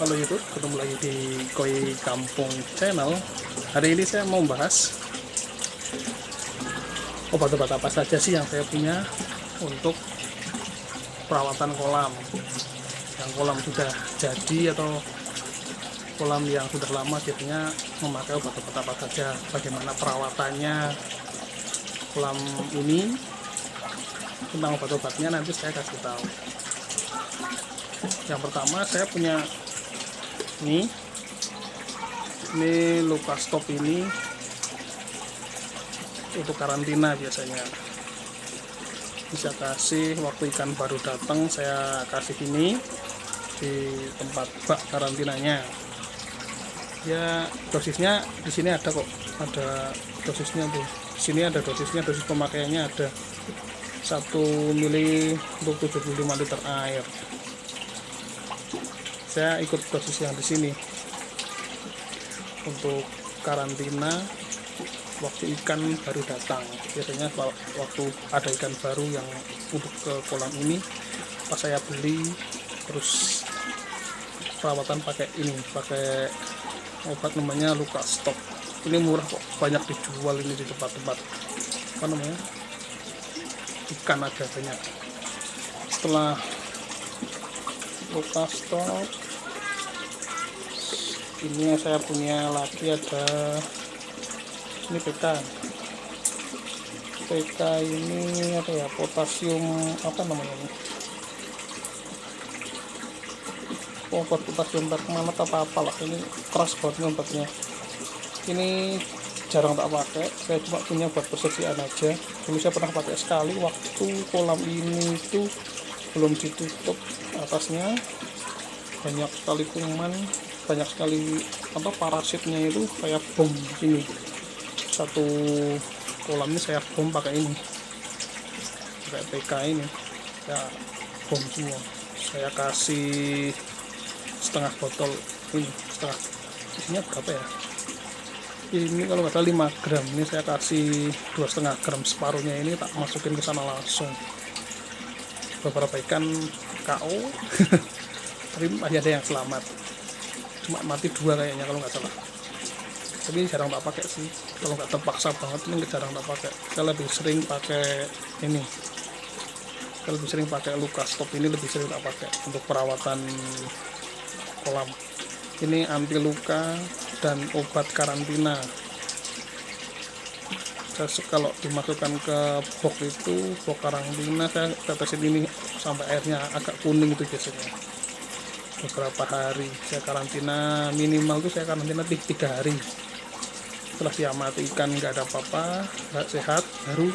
Halo YouTube, ketemu lagi di Koi Kampung Channel. Hari ini saya mau bahas obat-obat apa saja sih yang saya punya untuk perawatan kolam. Yang kolam sudah jadi atau kolam yang sudah lama, biasanya memakai obat-obat apa saja, bagaimana perawatannya kolam ini. Tentang obat-obatnya nanti saya kasih tahu. Yang pertama saya punya ini Lukastop. Ini untuk karantina, biasanya bisa kasih waktu ikan baru datang, saya kasih ini di tempat bak karantinanya. Ya, dosisnya di sini ada kok, ada dosisnya tuh. Di sini ada dosisnya, dosis pemakaiannya ada 1 mili untuk 75 liter air. Saya ikut dosis yang di sini untuk karantina waktu ikan baru datang. Biasanya waktu ada ikan baru yang untuk ke kolam ini, pas saya beli, terus perawatan pakai ini, pakai obat namanya Lukastop. Ini murah kok, banyak dijual ini di tempat-tempat apa namanya, ikan ada banyak. Setelah Lukastop, ini yang saya punya lagi ada ini PK ini apa ya, potasium apa namanya ini, obat potasium permanat apa lah, ini keras banget obatnya. Ini jarang tak pakai, saya cuma punya buat persediaan aja. Dulu saya pernah pakai sekali waktu kolam ini itu belum ditutup atasnya, banyak sekali kuman, banyak sekali apa parasitnya, itu kayak bom. Ini satu kolam ini saya bom pakai ini, pakai PK ini, ya bom semua. Saya kasih setengah botol ini, setengah, isinya berapa ya, ini kalau nggak salah 5 gram. Ini saya kasih 2,5 gram, separuhnya ini tak masukin ke sana langsung. Beberapa ikan KO tapi masih ada yang selamat, cuma mati 2 kayaknya kalau nggak salah. Tapi jarang tak pakai sih, kalau nggak terpaksa banget ini jarang tak pakai. Saya lebih sering pakai ini, saya lebih sering pakai Lukastop ini, lebih sering tak pakai untuk perawatan kolam. Ini anti luka dan obat karantina. Kalau dimasukkan ke box itu, box karantina, saya tetesin ini sampai airnya agak kuning itu biasanya. Beberapa hari saya karantina, minimal tuh saya karantina 3 hari. Setelah diamati ikan nggak ada apa-apa, nggak sehat, baru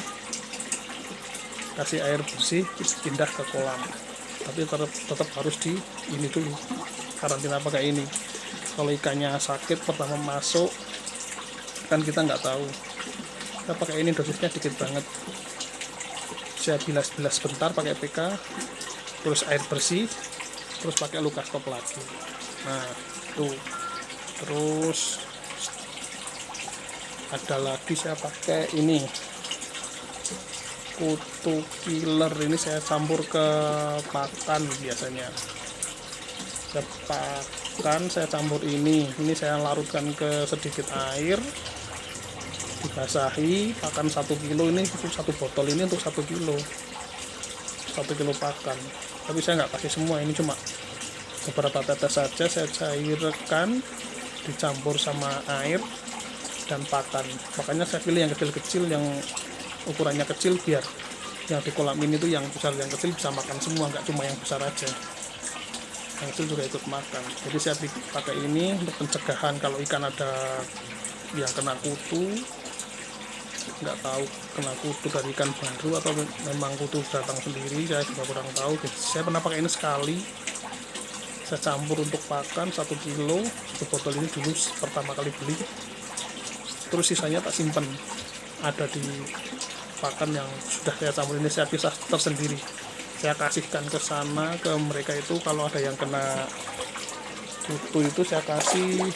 kasih air bersih, terus pindah ke kolam. Tapi tetap harus di ini dulu, karantina pakai ini. Kalau ikannya sakit pertama masuk, kan kita nggak tahu. Kita pakai ini, dosisnya dikit banget. Saya bilas-bilas sebentar pakai PK, terus air bersih, terus pakai Lukastop lagi. Nah tuh, terus ada lagi saya pakai ini kutu killer. Ini saya campur ke pakan, biasanya ke pakan saya campur ini saya larutkan ke sedikit air, dibasahi, pakan 1 kilo. Ini untuk 1 botol ini untuk 1 kilo, 1 kilo pakan. Tapi saya nggak kasih semua, ini cuma beberapa tetes saja saya cairkan, dicampur sama air dan pakan. Makanya saya pilih yang kecil-kecil, yang ukurannya kecil, biar yang di kolam ini tuh yang besar, yang kecil bisa makan semua, nggak cuma yang besar aja, yang kecil juga ikut makan. Jadi saya pakai ini untuk pencegahan kalau ikan ada yang kena kutu. Nggak tahu kena kutu dari ikan baru atau memang kutu datang sendiri, saya juga kurang tahu. Jadi saya pernah pakai ini sekali, saya campur untuk pakan 1 kilo, 1 botol ini dulu pertama kali beli, terus sisanya tak simpen ada di pakan yang sudah saya campur ini. Saya pisah tersendiri, saya kasihkan ke sana ke mereka itu. Kalau ada yang kena kutu itu saya kasih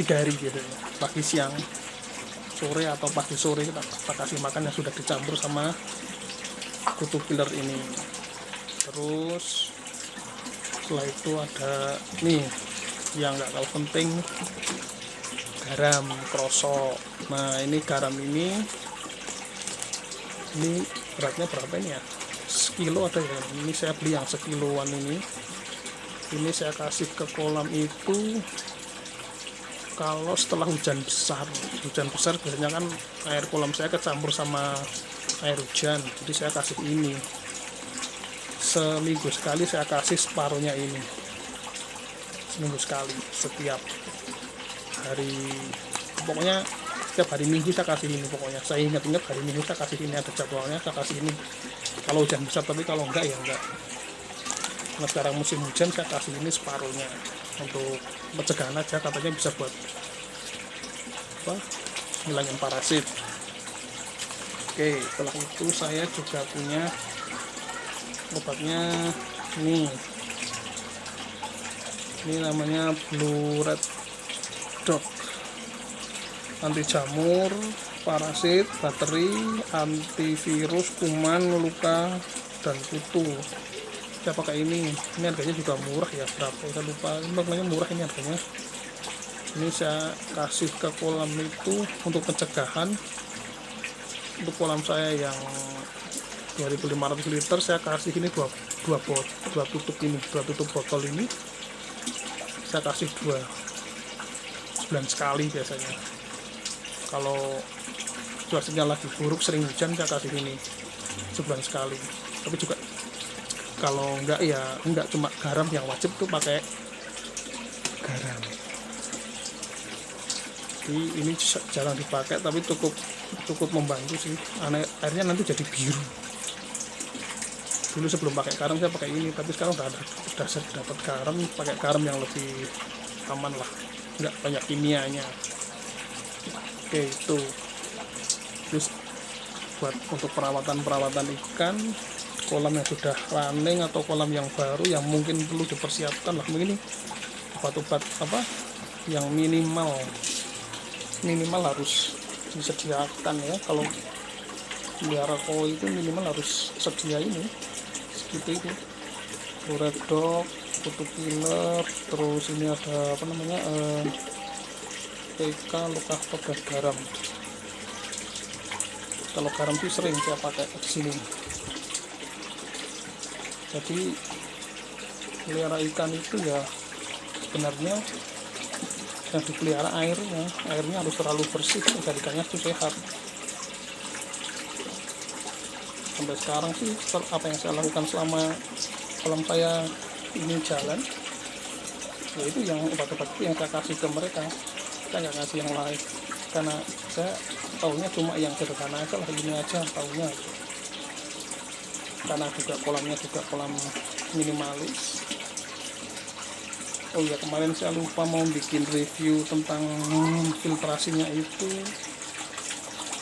3 hari gitu, pagi, siang, sore, atau pagi sore kita kasih makan yang sudah dicampur sama kutu killer ini. Terus Setelah itu ada nih yang nggak kalah penting, garam krosok. Nah ini garam ini beratnya berapa ini ya, sekilo ada ya, ini saya beli yang sekiloan ini saya kasih ke kolam itu kalau setelah hujan besar biasanya kan air kolam saya kecampur sama air hujan, jadi saya kasih ini seminggu sekali, saya kasih separuhnya ini seminggu sekali, setiap hari, pokoknya setiap hari Minggu saya kasih ini. Pokoknya saya ingat hari Minggu saya kasih ini, ada jadwalnya, saya kasih ini kalau hujan besar, tapi kalau enggak ya enggak. Nah sekarang musim hujan saya kasih ini separuhnya untuk pencegahan aja, katanya bisa buat ngilangin parasit. Oke, setelah itu saya juga punya obatnya ini namanya Blue Red Dog, anti jamur, parasit, bakteri, antivirus, kuman, luka, dan kutu. Saya pakai ini harganya juga murah ya, berapa saya lupa, ini murah ini harganya. Ini saya kasih ke kolam itu untuk pencegahan. Untuk kolam saya yang 2500 liter saya kasih ini dua tutup botol ini saya kasih 2 sebulan sekali biasanya. Kalau cuacanya lagi buruk sering hujan saya kasih ini sebulan sekali. Tapi juga kalau enggak ya enggak, cuma garam yang wajib tuh pakai garam. Jadi ini jarang dipakai tapi cukup membantu sih. Airnya nanti jadi biru. Dulu sebelum pakai garam saya pakai ini, tapi sekarang udah dapat garam, pakai garam yang lebih aman lah, nggak banyak kimianya. Oke, itu terus buat untuk perawatan ikan, kolam yang sudah running atau kolam yang baru yang mungkin perlu dipersiapkan lah, begini obat-obat yang minimal harus disediakan ya. Kalau pelihara koi itu minimal harus sedia ini seperti itu, Blue Red Dog, kutu killer, terus ini ada PK, luka dan garam. Kalau garam sih sering saya pakai di sini. Jadi pelihara ikan itu ya sebenarnya yang dipelihara airnya harus terlalu bersih agar ikannya itu sehat. Sampai sekarang sih apa yang saya lakukan selama kolam saya ini jalan, yaitu yang obat-obat yang saya kasih ke mereka, saya nggak kasih yang lain karena saya tahunya cuma yang sederhana aja lah, ini aja tahunya. Karena juga kolamnya juga kolam minimalis. Oh ya, kemarin saya lupa mau bikin review tentang filtrasinya itu,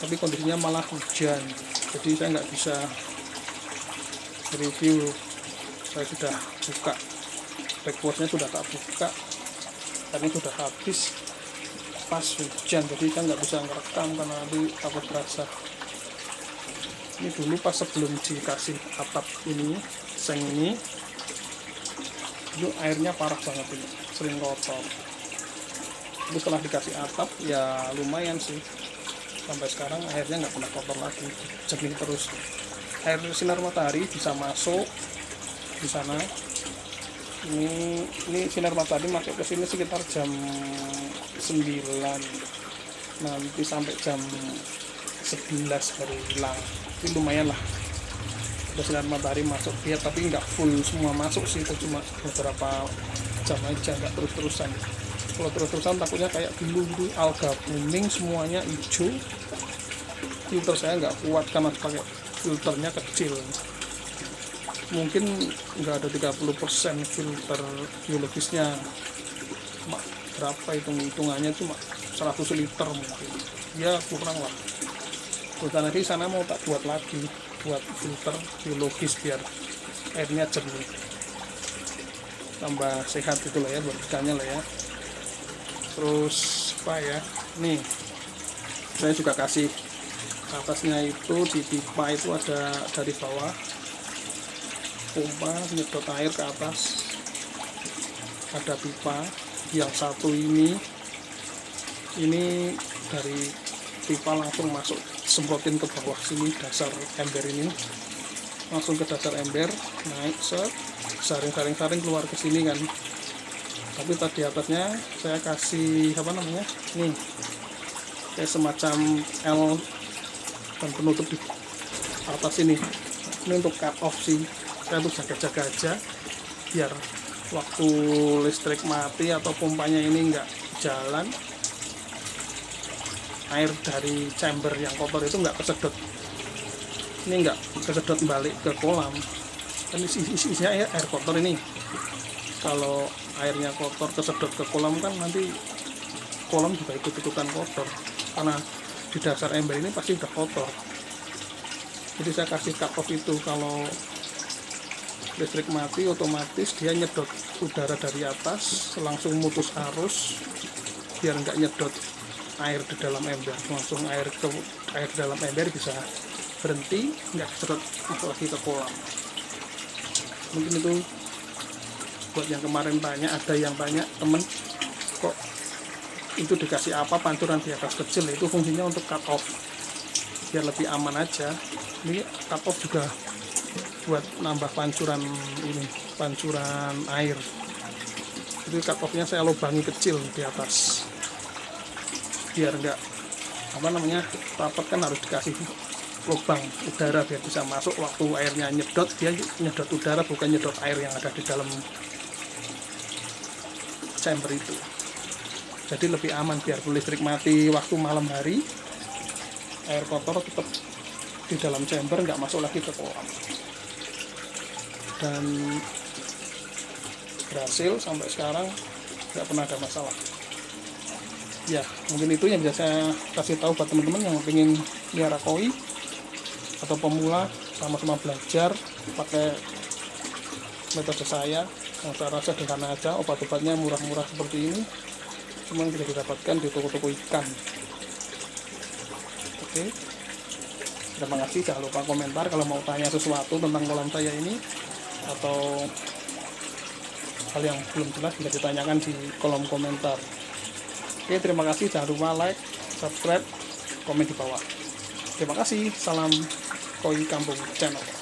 tapi kondisinya malah hujan, jadi saya nggak bisa review. Saya sudah buka backboardnya, sudah tak buka karena sudah habis pas hujan, jadi saya nggak bisa ngerekam karena nanti takut berasa. Ini dulu pas sebelum dikasih atap ini, seng ini, itu airnya parah banget, ini sering kotor. Tapi setelah dikasih atap ya lumayan sih, sampai sekarang airnya nggak pernah kotor lagi, jernih terus. Air sinar matahari bisa masuk di sana. Ini sinar matahari masuk ke sini sekitar jam 9, nanti sampai jam 11 baru hilang. Itu lumayan lah, ada sinar matahari masuk dia, tapi nggak full semua masuk sih, itu cuma beberapa jam aja, nggak terus-terusan. Kalau terus-terusan takutnya kayak dulu alga kuning semuanya hijau. Filter saya nggak kuat karena pakai filternya kecil, mungkin nggak ada 30% filter biologisnya. Berapa hitungannya, cuma 100 liter mungkin ya, kurang lah. Terus nanti sana mau tak buat lagi, buat filter biologis biar airnya jernih, tambah sehat gitu lah ya buat ikannya lah ya. Terus apa ya, nih saya juga kasih atasnya itu di pipa itu ada dari bawah pompa nyedot air ke atas, ada pipa. Yang satu ini dari pipa langsung masuk, semprotin ke bawah sini dasar ember ini, langsung ke dasar ember, naik set, saring keluar ke sini kan. Tapi tadi atasnya saya kasih apa namanya, nih kayak semacam L dan penutup di atas ini untuk cut off sih, saya untuk jaga-jaga aja biar waktu listrik mati atau pompanya ini nggak jalan, air dari chamber yang kotor itu nggak kesedot, ini nggak kesedot balik ke kolam. Kan isinya air kotor ini, kalau airnya kotor kesedot ke kolam kan nanti kolam juga ikut-ikutan kotor, karena di dasar ember ini pasti udah kotor. Jadi saya kasih cut off itu, kalau listrik mati otomatis dia nyedot udara dari atas langsung mutus arus, biar nggak nyedot air di dalam ember, langsung air di dalam ember bisa berhenti, nggak kesedot masuk lagi ke kolam. Mungkin itu buat yang kemarin tanya, ada yang tanya temen kok itu dikasih apa pancuran di atas kecil, itu fungsinya untuk cut off biar lebih aman aja. Ini cut off juga buat nambah pancuran ini, pancuran air. Itu cut offnya saya lubangi kecil di atas biar enggak apa namanya rapat, kan harus dikasih lubang udara biar bisa masuk. Waktu airnya nyedot, dia nyedot udara bukan nyedot air yang ada di dalam chamber itu. Jadi lebih aman, biar listrik mati waktu malam hari, air kotor tetap di dalam chamber, nggak masuk lagi ke kolam. Dan berhasil sampai sekarang, nggak pernah ada masalah. Ya mungkin itu yang bisa saya kasih tahu buat teman-teman yang ingin melihara koi atau pemula, sama-sama belajar pakai metode saya yang saya rasa sederhana aja. Obat-obatnya murah-murah seperti ini, cuman bisa didapatkan di toko-toko ikan. Oke, terima kasih. Jangan lupa komentar kalau mau tanya sesuatu tentang kolam saya ini, atau hal yang belum jelas bisa ditanyakan di kolom komentar. Oke, terima kasih. Jangan lupa like, subscribe, komen di bawah. Terima kasih. Salam Koi Kampung Channel.